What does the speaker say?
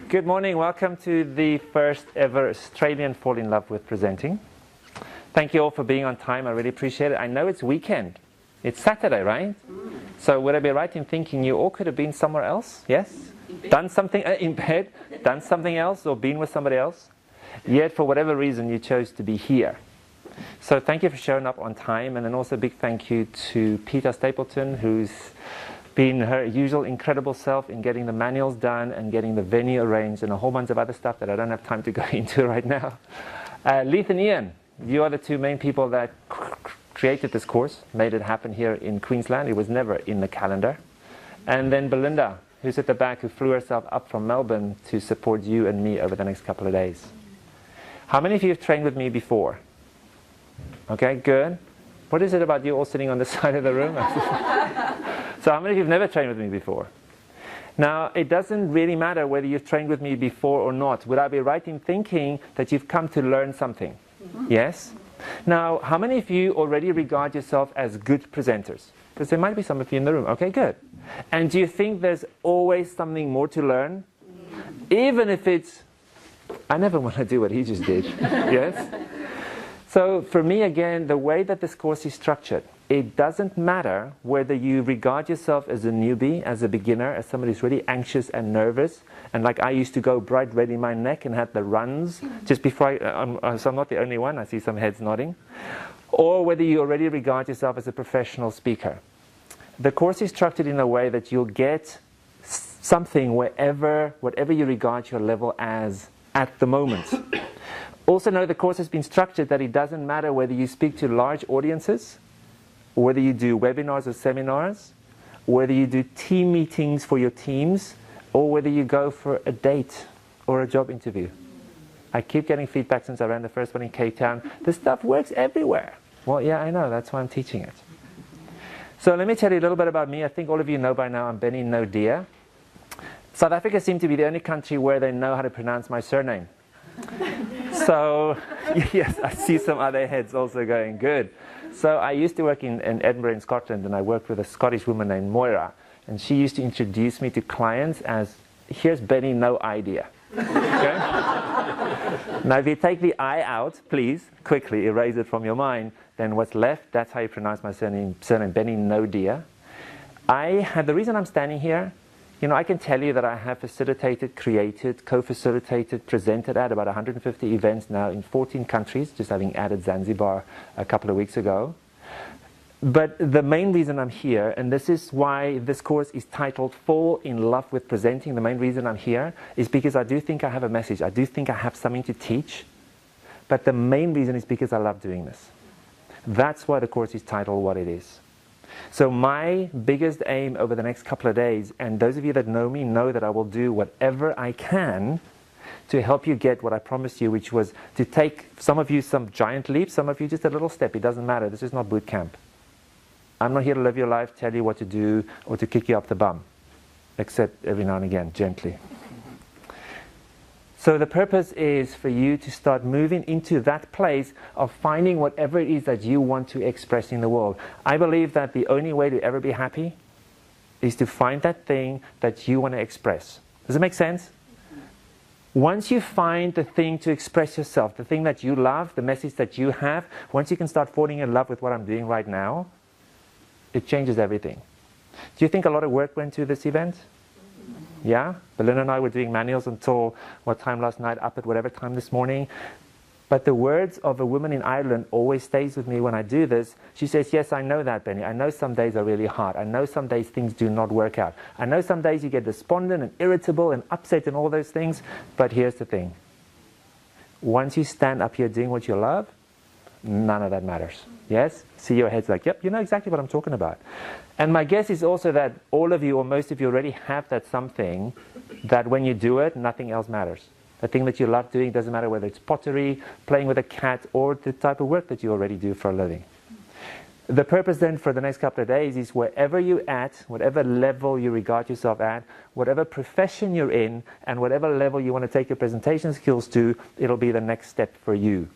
Good morning, welcome to the first ever Australian Fall in Love with Presenting. Thank you all for being on time, I really appreciate it. I know it's weekend, it's Saturday, right? So would I be right in thinking you all could have been somewhere else, yes? Done something in bed, done something else, or been with somebody else? Yet for whatever reason you chose to be here. So thank you for showing up on time, and then also a big thank you to Peter Stapleton, who's been her usual incredible self in getting the manuals done and getting the venue arranged and a whole bunch of other stuff that I don't have time to go into right now. Leith and Ian, you are the two main people that created this course, made it happen here in Queensland. It was never in the calendar. And then Belinda, who's at the back, who flew herself up from Melbourne to support you and me over the next couple of days. How many of you have trained with me before? Okay, good. What is it about you all sitting on the side of the room? So how many of you have never trained with me before? Now, it doesn't really matter whether you've trained with me before or not. Would I be right in thinking that you've come to learn something? Yes? Now, how many of you already regard yourself as good presenters? Because there might be some of you in the room. Okay, good. And do you think there's always something more to learn? Even if it's, I never want to do what he just did. Yes? So for me, again, the way that this course is structured, it doesn't matter whether you regard yourself as a newbie, as a beginner, as somebody who's really anxious and nervous, and like I used to go bright red in my neck and had the runs just before so I'm not the only one, I see some heads nodding, or whether you already regard yourself as a professional speaker. The course is structured in a way that you'll get something whatever you regard your level as at the moment. Also know the course has been structured that it doesn't matter whether you speak to large audiences, or whether you do webinars or seminars, whether you do team meetings for your teams, or whether you go for a date or a job interview. I keep getting feedback since I ran the first one in Cape Town. This stuff works everywhere. Well, yeah, I know. That's why I'm teaching it. So let me tell you a little bit about me. I think all of you know by now I'm Benny No Dear. South Africa seems to be the only country where they know how to pronounce my surname. So, yes, I see some other heads also going, good. So I used to work in Edinburgh in Scotland, and I worked with a Scottish woman named Moira, and she used to introduce me to clients as, here's Benny, no idea. Okay? Now if you take the I out, please, quickly erase it from your mind, then what's left, that's how you pronounce my surname Benny No Dear. The reason I'm standing here, you know, I can tell you that I have facilitated, created, co-facilitated, presented at about 150 events now in 14 countries, just having added Zanzibar a couple of weeks ago. But the main reason I'm here, and this is why this course is titled Fall in Love with Presenting, the main reason I'm here is because I do think I have a message. I do think I have something to teach. But the main reason is because I love doing this. That's why the course is titled what it is. So my biggest aim over the next couple of days, and those of you that know me know that I will do whatever I can to help you get what I promised you, which was to take some of you some giant leaps, some of you just a little step. It doesn't matter. This is not boot camp. I'm not here to live your life, tell you what to do, or to kick you up the bum, except every now and again, gently. So the purpose is for you to start moving into that place of finding whatever it is that you want to express in the world. I believe that the only way to ever be happy is to find that thing that you want to express. Does it make sense? Once you find the thing to express yourself, the thing that you love, the message that you have, once you can start falling in love with what I'm doing right now, it changes everything. Do you think a lot of work went to this event? Yeah? Belinda and I were doing manuals until what time last night, up at whatever time this morning. But the words of a woman in Ireland always stays with me when I do this. She says, yes, I know that, Benny. I know some days are really hard. I know some days things do not work out. I know some days you get despondent and irritable and upset and all those things. But here's the thing. Once you stand up here doing what you love, none of that matters. Yes? See your heads like, yep, you know exactly what I'm talking about. And my guess is also that all of you or most of you already have that something that when you do it, nothing else matters. The thing that you love doing, doesn't matter whether it's pottery, playing with a cat, or the type of work that you already do for a living. The purpose then for the next couple of days is wherever you're at, whatever level you regard yourself at, whatever profession you're in, and whatever level you want to take your presentation skills to, it'll be the next step for you.